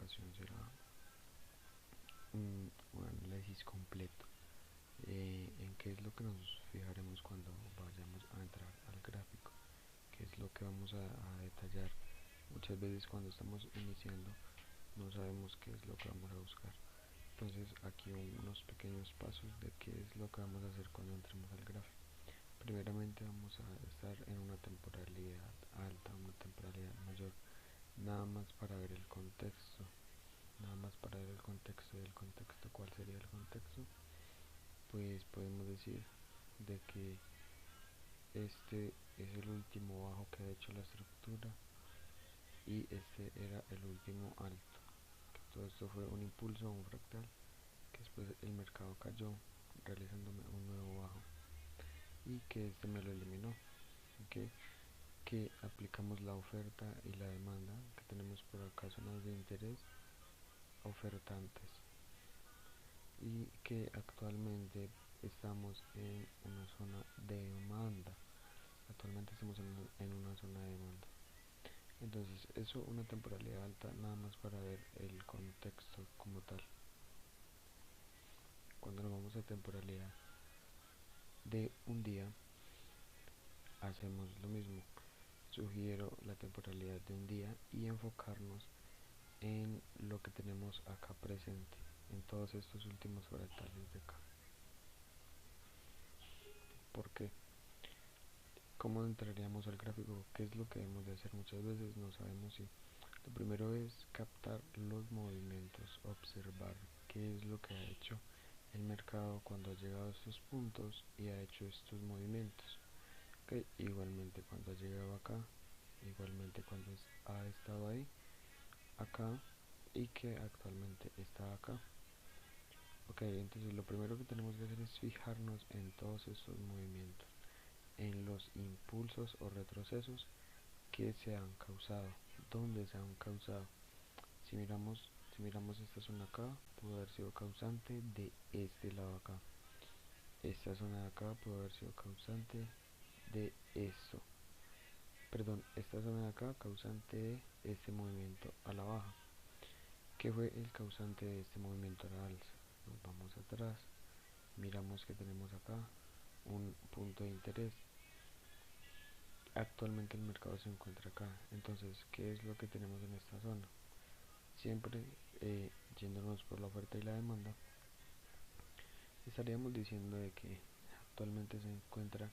ocasión será un análisis completo en qué es lo que nos fijaremos cuando vayamos a entrar al gráfico, qué es lo que vamos a detallar. Muchas veces cuando estamos iniciando no sabemos qué es lo que vamos a buscar. Entonces aquí unos pequeños pasos de qué es lo que vamos a hacer cuando entremos al gráfico. Primeramente vamos a estar en una temporalidad alta, una temporalidad mayor, nada más para ver el contexto, nada más para ver el contexto. Del contexto, ¿cuál sería el contexto? Pues podemos decir de que este es el último bajo que ha hecho la estructura y este era el último alto, que todo esto fue un impulso, un fractal, que después el mercado cayó realizándome un nuevo bajo y que este me lo eliminó, ¿okay? Que aplicamos la oferta y la demanda, que tenemos por acá zonas de interés ofertantes y que actualmente estamos en una zona de demanda. Actualmente estamos en una zona de demanda. Entonces eso, una temporalidad alta, nada más para ver el contexto como tal. Cuando nos vamos a temporalidad de un día, hacemos lo mismo. Sugiero la temporalidad de un día y enfocarnos en lo que tenemos acá presente, en todos estos últimos fractales de acá. ¿Por qué? ¿Cómo entraríamos al gráfico? ¿Qué es lo que debemos de hacer? Muchas veces no sabemos si. Lo primero es captar los movimientos, observar qué es lo que ha hecho el mercado cuando ha llegado a estos puntos y ha hecho estos movimientos. Okay. Igualmente cuando ha llegado acá, igualmente cuando ha estado ahí, acá y que actualmente está acá. Ok, entonces lo primero que tenemos que hacer es fijarnos en todos estos movimientos, en los impulsos o retrocesos que se han causado, dónde se han causado. Si miramos esta zona acá, pudo haber sido causante de este lado acá. Esta zona de acá pudo haber sido causante de esto. Perdón, esta zona de acá causante de este movimiento a la baja. ¿Qué fue el causante de este movimiento a la alza? Nos vamos atrás, miramos que tenemos acá un punto de interés. Actualmente el mercado se encuentra acá. Entonces, ¿qué es lo que tenemos en esta zona? Siempre yéndonos por la oferta y la demanda, estaríamos diciendo de que actualmente se encuentra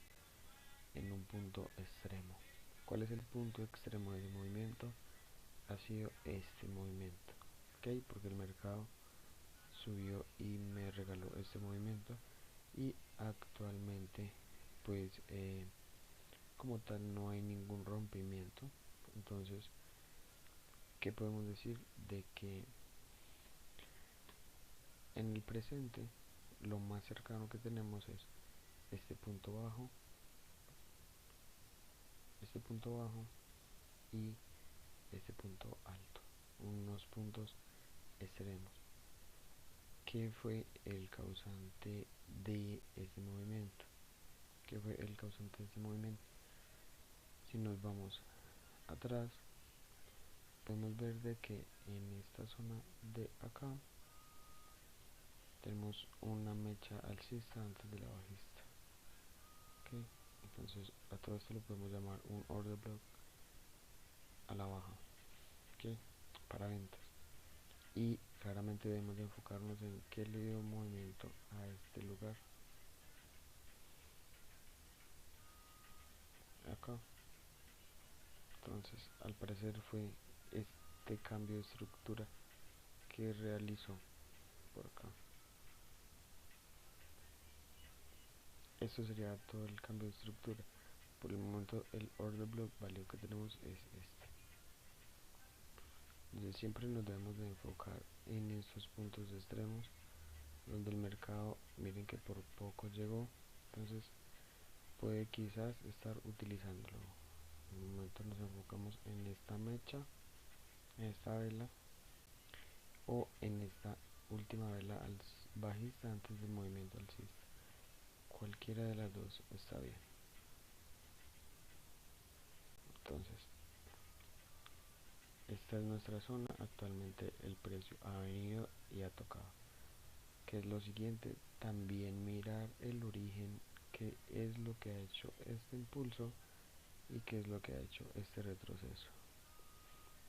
en un punto extremo. ¿Cuál es el punto extremo de ese movimiento? Ha sido este movimiento, ¿ok? Porque el mercado subió y me regaló este movimiento y actualmente pues como tal no hay ningún rompimiento. Entonces, ¿qué podemos decir? De que en el presente lo más cercano que tenemos es este punto bajo y este punto alto, unos puntos extremos. ¿Qué fue el causante de ese movimiento? ¿Qué fue el causante de ese movimiento? Si nos vamos atrás, podemos ver de que en esta zona de acá tenemos una mecha alcista antes de la bajista. ¿Okay? Entonces a todo esto lo podemos llamar un order block a la baja, ¿okay? Para ventas. Y claramente debemos de enfocarnos en qué le dio movimiento a este lugar. Acá. Entonces, al parecer fue este cambio de estructura que realizó por acá. Esto sería todo el cambio de estructura. Por el momento el order block value que tenemos es este. Entonces siempre nos debemos de enfocar en estos puntos extremos donde el mercado, miren que por poco llegó, entonces puede quizás estar utilizándolo. En el momento nos enfocamos en esta mecha, en esta vela o en esta última vela bajista antes del movimiento alcista. Cualquiera de las dos está bien. Entonces esta es nuestra zona. Actualmente el precio ha venido y ha tocado. ¿Qué es lo siguiente? También mirar el origen, qué es lo que ha hecho este impulso y qué es lo que ha hecho este retroceso.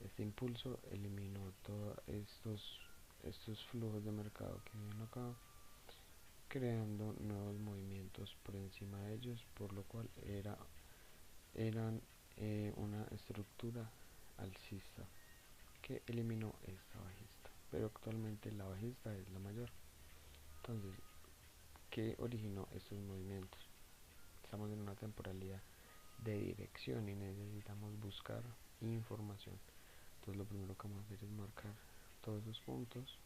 Este impulso eliminó todos estos flujos de mercado que vienen acá, creando nuevos movimientos por encima de ellos, por lo cual eran una estructura alcista que eliminó esta bajista, pero actualmente la bajista es la mayor. Entonces, ¿qué originó estos movimientos? Estamos en una temporalidad de dirección y necesitamos buscar información. Entonces lo primero que vamos a hacer es marcar todos esos puntos.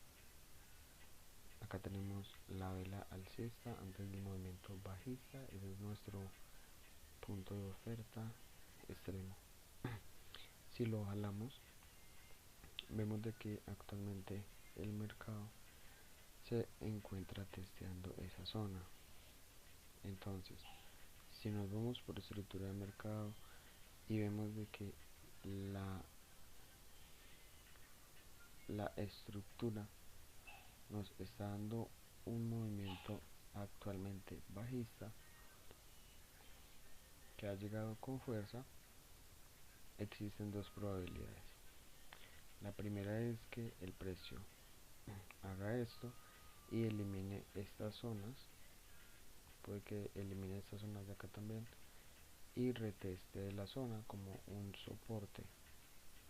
Acá tenemos la vela alcista antes del movimiento bajista. Ese es nuestro punto de oferta extremo. Si lo jalamos, vemos de que actualmente el mercado se encuentra testeando esa zona. Entonces, si nos vamos por estructura de mercado y vemos de que la estructura nos está dando un movimiento actualmente bajista que ha llegado con fuerza, existen dos probabilidades. La primera es que el precio haga esto y elimine estas zonas, puede que elimine estas zonas de acá también y reteste la zona como un soporte.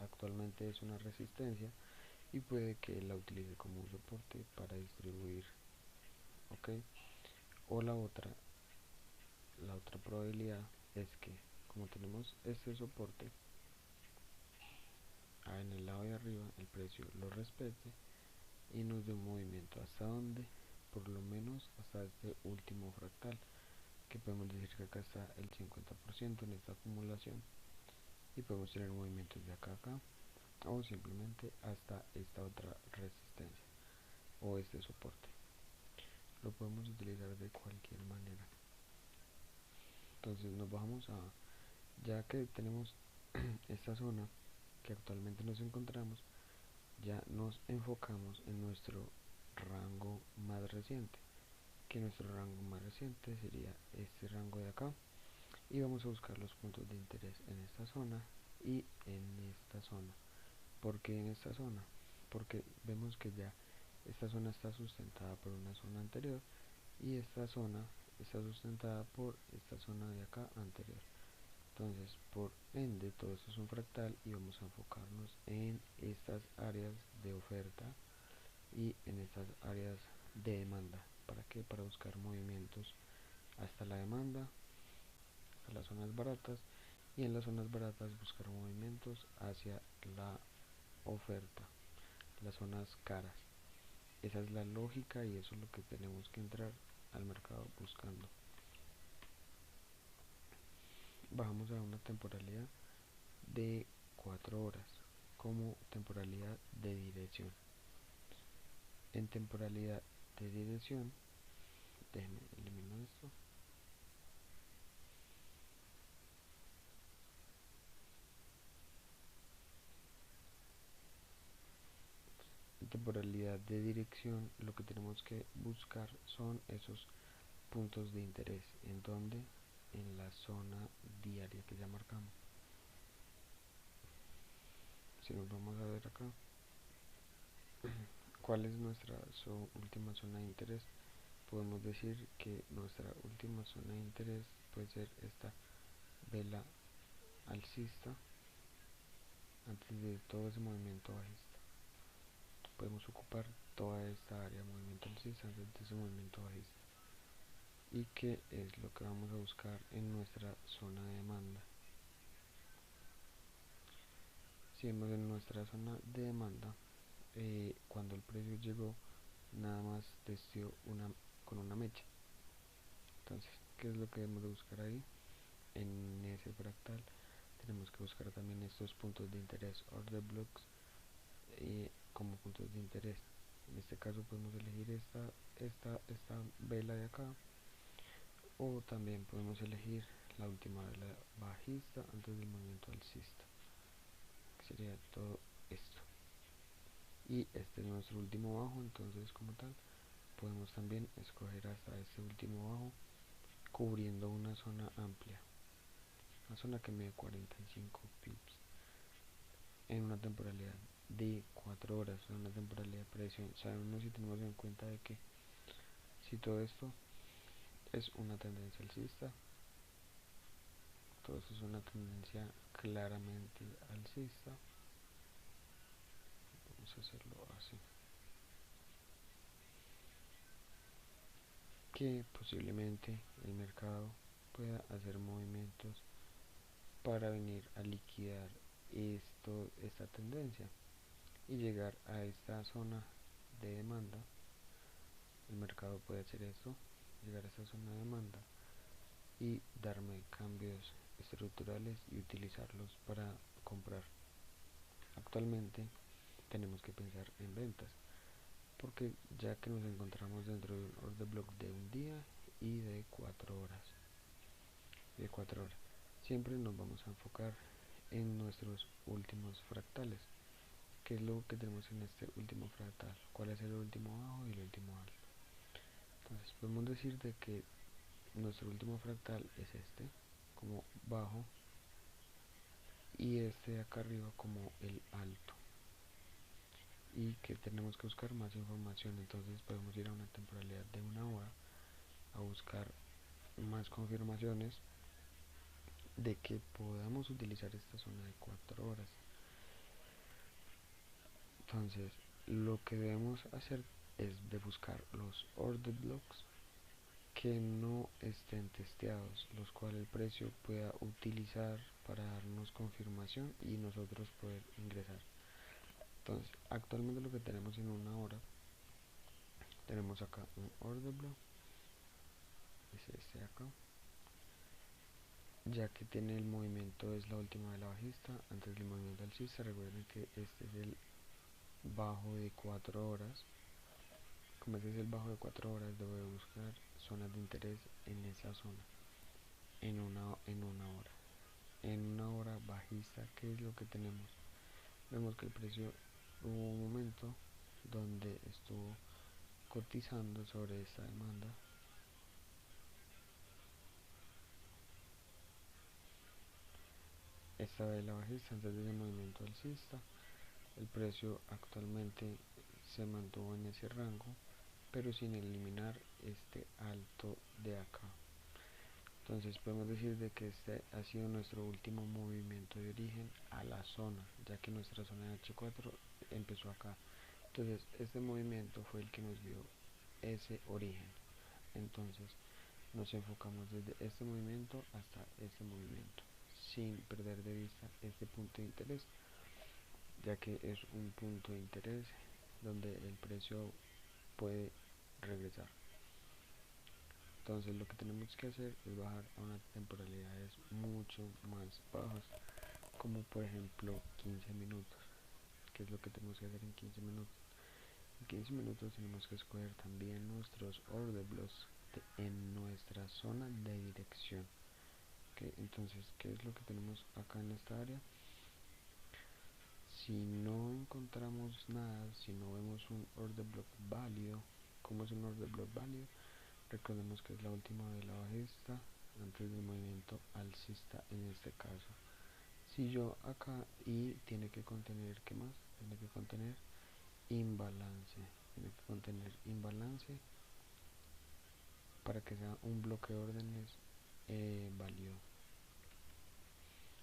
Actualmente es una resistencia y puede que la utilice como un soporte para distribuir, ¿ok? O la otra probabilidad es que como tenemos este soporte en el lado de arriba, el precio lo respete y nos dé un movimiento hasta donde, por lo menos hasta este último fractal, que podemos decir que acá está el 50% en esta acumulación y podemos tener movimientos de acá a acá o simplemente hasta esta otra resistencia o este soporte. Lo podemos utilizar de cualquier manera. Entonces nos bajamos a, ya que tenemos esta zona que actualmente nos encontramos, ya nos enfocamos en nuestro rango más reciente, que nuestro rango más reciente sería este rango de acá, y vamos a buscar los puntos de interés en esta zona y en esta zona. ¿Por qué en esta zona? Porque vemos que ya esta zona está sustentada por una zona anterior y esta zona está sustentada por esta zona de acá anterior. Entonces, por ende, todo esto es un fractal y vamos a enfocarnos en estas áreas de oferta y en estas áreas de demanda. ¿Para qué? Para buscar movimientos hasta la demanda, a las zonas baratas, y en las zonas baratas buscar movimientos hacia la oferta, las zonas caras. Esa es la lógica y eso es lo que tenemos que entrar al mercado buscando. Bajamos a una temporalidad de 4 horas como temporalidad de dirección. En temporalidad de dirección, déjenme eliminar esto. En temporalidad de dirección, lo que tenemos que buscar son esos puntos de interés. ¿En donde? En la zona diaria que ya marcamos. Si nos vamos a ver acá, ¿cuál es nuestra última zona de interés? Podemos decir que nuestra última zona de interés puede ser esta vela alcista antes de todo ese movimiento bajista. Podemos ocupar toda esta área de movimiento alcista antes de ese movimiento bajista. ¿Y qué es lo que vamos a buscar en nuestra zona de demanda? Si vemos en nuestra zona de demanda, cuando el precio llegó, nada más testeó con una mecha. Entonces, ¿qué es lo que debemos de buscar ahí? En ese fractal tenemos que buscar también estos puntos de interés, order blocks, como puntos de interés. En este caso podemos elegir esta vela de acá, o también podemos elegir la última vela bajista antes del movimiento alcista, que sería todo y este es nuestro último bajo. Entonces, como tal, podemos también escoger hasta este último bajo cubriendo una zona amplia, una zona que mide 45 pips en una temporalidad de 4 horas, en una temporalidad de presión. Sabemos, si tenemos en cuenta de que si todo esto es una tendencia alcista, todo esto es una tendencia claramente alcista, vamos a hacerlo así, que posiblemente el mercado pueda hacer movimientos para venir a liquidar esta tendencia y llegar a esta zona de demanda. El mercado puede hacer esto, llegar a esta zona de demanda y darme cambios estructurales y utilizarlos para comprar. Actualmente tenemos que pensar en ventas, porque ya que nos encontramos dentro de un order block de un día y de 4 horas, siempre nos vamos a enfocar en nuestros últimos fractales. ¿Qué es lo que tenemos en este último fractal? ¿Cuál es el último bajo y el último alto? Entonces podemos decir de que nuestro último fractal es este como bajo y este de acá arriba como el alto, y que tenemos que buscar más información. Entonces podemos ir a una temporalidad de una hora a buscar más confirmaciones de que podamos utilizar esta zona de 4 horas. Entonces lo que debemos hacer es de buscar los order blocks que no estén testeados, los cuales el precio pueda utilizar para darnos confirmación y nosotros poder ingresar. Entonces actualmente lo que tenemos en una hora, tenemos acá un order block, es este de acá, ya que tiene el movimiento, es la última de la bajista antes del movimiento alcista. Recuerden que este es el bajo de 4 horas. Como este es el bajo de 4 horas, debo de buscar zonas de interés en esa zona en una hora bajista. ¿Qué es lo que tenemos? Vemos que el precio, hubo un momento donde estuvo cotizando sobre esta demanda, esta vez la bajista antes del movimiento alcista. El precio actualmente se mantuvo en ese rango, pero sin eliminar este alto de acá. Entonces podemos decir de que este ha sido nuestro último movimiento de origen a la zona, ya que nuestra zona de H4 empezó acá. Entonces este movimiento fue el que nos dio ese origen. Entonces nos enfocamos desde este movimiento hasta este movimiento, sin perder de vista este punto de interés, ya que es un punto de interés donde el precio puede regresar. Entonces lo que tenemos que hacer es bajar a unas temporalidades mucho más bajas, como por ejemplo 15 minutos. ¿Qué es lo que tenemos que hacer en 15 minutos? En 15 minutos tenemos que escoger también nuestros order blocks en nuestra zona de dirección. Entonces, ¿qué es lo que tenemos acá en esta área? Si no encontramos nada, si no vemos un order block válido, ¿cómo es un order block válido? Recordemos que es la última de la bajista antes del movimiento alcista en este caso. Si yo acá, y tiene que contener, ¿qué más? Tiene que contener imbalance, para que sea un bloque de órdenes válido.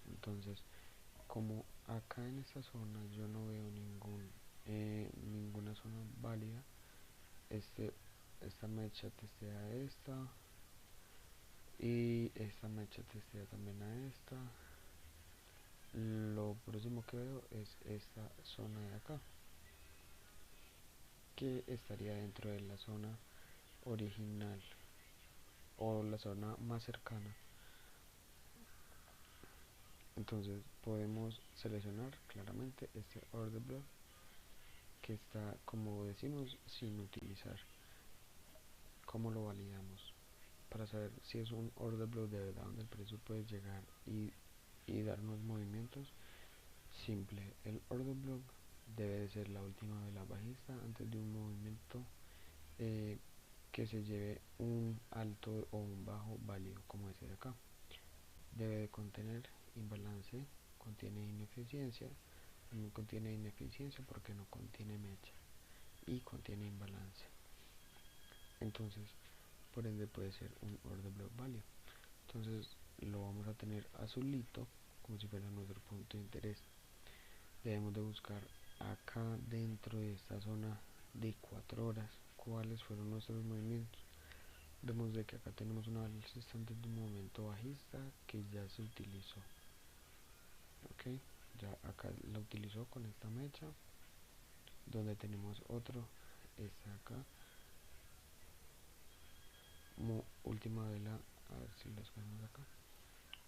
Entonces, como acá en esta zona yo no veo ninguna zona válida, esta mecha testea esta y esta mecha testea también a esta. Lo próximo que veo es esta zona de acá, que estaría dentro de la zona original o la zona más cercana. Entonces podemos seleccionar claramente este order block que está, como decimos, sin utilizar. ¿Cómo lo validamos? Para saber si es un order block de verdad donde el precio puede llegar y darnos movimientos. Simple, el order block debe de ser la última vela bajista antes de un movimiento eh, que se lleve un alto o un bajo válido como ese de acá. Debe de contener imbalance, contiene ineficiencia, también contiene ineficiencia porque no contiene mecha y contiene imbalance. Entonces, por ende puede ser un order block válido. Entonces lo vamos a tener azulito como si fuera nuestro punto de interés. Debemos de buscar acá dentro de esta zona de 4 horas cuáles fueron nuestros movimientos. Vemos de que acá tenemos una base de un movimiento bajista que ya se utilizó. Ok, ya acá la utilizó con esta mecha, donde tenemos otro, está acá, última vela, a ver si lo escogemos acá,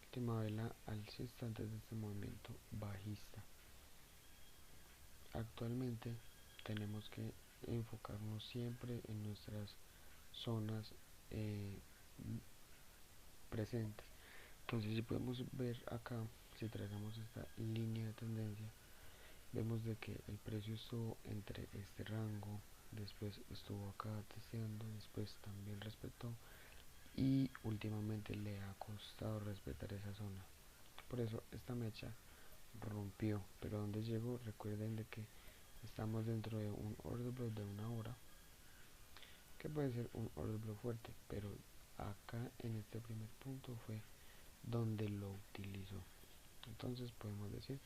última vela alcista antes de este movimiento bajista. Actualmente tenemos que enfocarnos siempre en nuestras zonas presentes. Entonces, si podemos ver acá, si trazamos esta línea de tendencia, vemos de que el precio estuvo entre este rango, después estuvo acá testeando, después también respetó y últimamente le ha costado respetar esa zona. Por eso esta mecha rompió, pero donde llegó, recuerden de que estamos dentro de un order block de una hora, que puede ser un order block fuerte, pero acá en este primer punto fue donde lo utilizó. Entonces podemos decir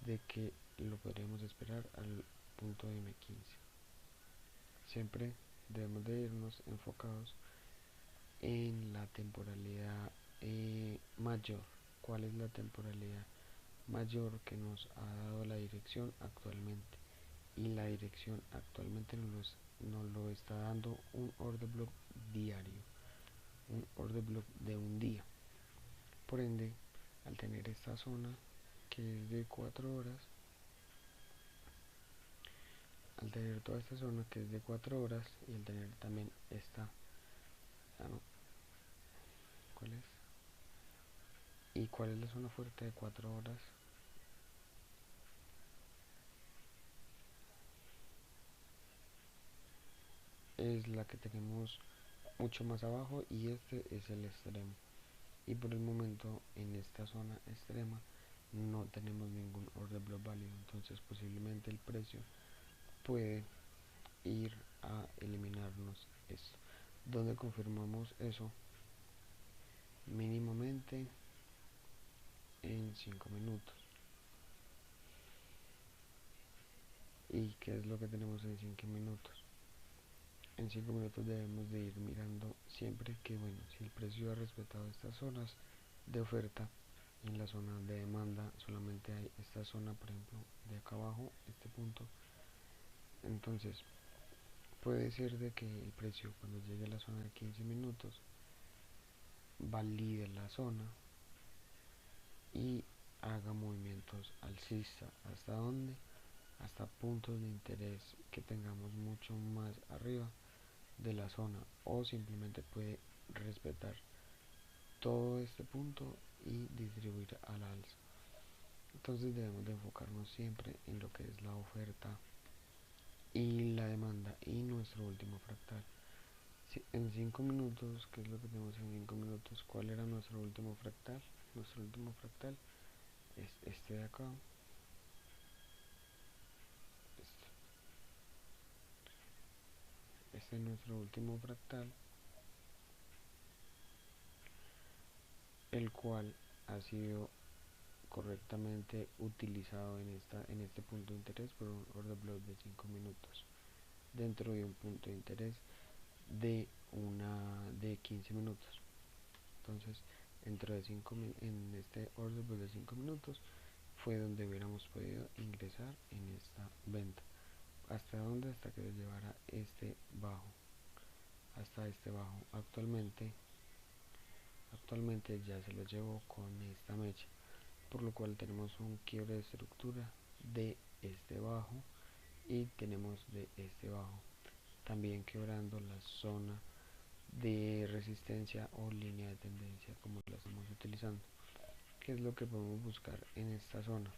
de que lo podríamos esperar al punto M15. Siempre debemos de irnos enfocados en la temporalidad mayor. ¿Cuál es la temporalidad mayor que nos ha dado la dirección actualmente? Y la dirección actualmente nos lo está dando un order block diario, un order block de un día. Por ende, al tener esta zona que es de 4 horas, al tener toda esta zona que es de 4 horas y al tener también esta, no, ¿cuál es? ¿Y cuál es la zona fuerte de 4 horas? Es la que tenemos mucho más abajo y este es el extremo. Y por el momento en esta zona extrema no tenemos ningún order block válido, entonces posiblemente el precio puede ir a eliminarnos esto. Donde confirmamos eso mínimamente en 5 minutos. ¿Y qué es lo que tenemos en 5 minutos? En 5 minutos debemos de ir mirando siempre que, bueno, si el precio ha respetado estas zonas de oferta, en la zona de demanda solamente hay esta zona, por ejemplo, de acá abajo, este punto. Entonces, puede ser de que el precio cuando llegue a la zona de 15 minutos valide la zona y haga movimientos alcista. ¿Hasta dónde? Hasta puntos de interés que tengamos mucho más arriba de la zona, o simplemente puede respetar todo este punto y distribuir al alza. Entonces debemos de enfocarnos siempre en lo que es la oferta y la demanda y nuestro último fractal. En 5 minutos, ¿qué es lo que tenemos en 5 minutos? ¿Cuál era nuestro último fractal? Nuestro último fractal es este de acá. Este es nuestro último fractal, el cual ha sido correctamente utilizado en este punto de interés por un order block de 5 minutos dentro de un punto de interés de 15 minutos. Entonces, dentro de en este order block de 5 minutos fue donde hubiéramos podido ingresar en esta venta. ¿Hasta dónde? Hasta que llevara este bajo, hasta este bajo. Actualmente ya se lo llevo con esta mecha, por lo cual tenemos un quiebre de estructura de este bajo y tenemos de este bajo, también quebrando la zona de resistencia o línea de tendencia como la estamos utilizando. ¿Qué es lo que podemos buscar en esta zona?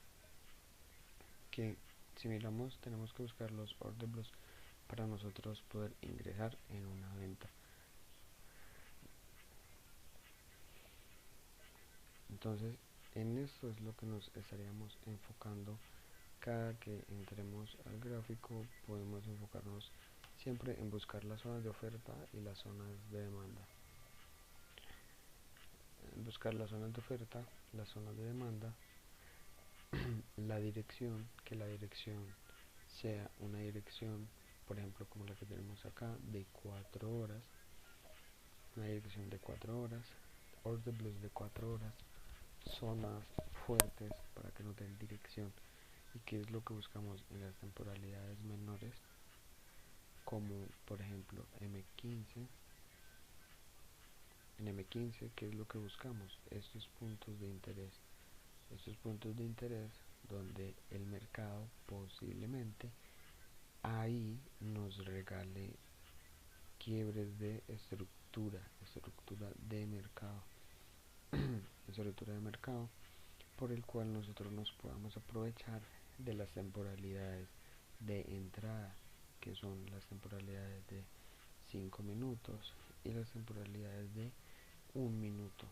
Que Si miramos, tenemos que buscar los order blocks para nosotros poder ingresar en una venta. Entonces, en esto es lo que nos estaríamos enfocando. Cada que entremos al gráfico podemos enfocarnos siempre en buscar las zonas de oferta y las zonas de demanda. Buscar las zonas de oferta, las zonas de demanda, la dirección, que la dirección sea una dirección, por ejemplo, como la que tenemos acá, de 4 horas, una dirección de 4 horas, order blocks de 4 horas, zonas fuertes para que nos den dirección. ¿Y qué es lo que buscamos en las temporalidades menores? Como por ejemplo M15. En M15, ¿qué es lo que buscamos? Estos puntos de interés. Estos puntos de interés donde el mercado posiblemente ahí nos regale quiebres de estructura de mercado, estructura de mercado, por el cual nosotros nos podamos aprovechar de las temporalidades de entrada, que son las temporalidades de 5 minutos y las temporalidades de 1 minuto.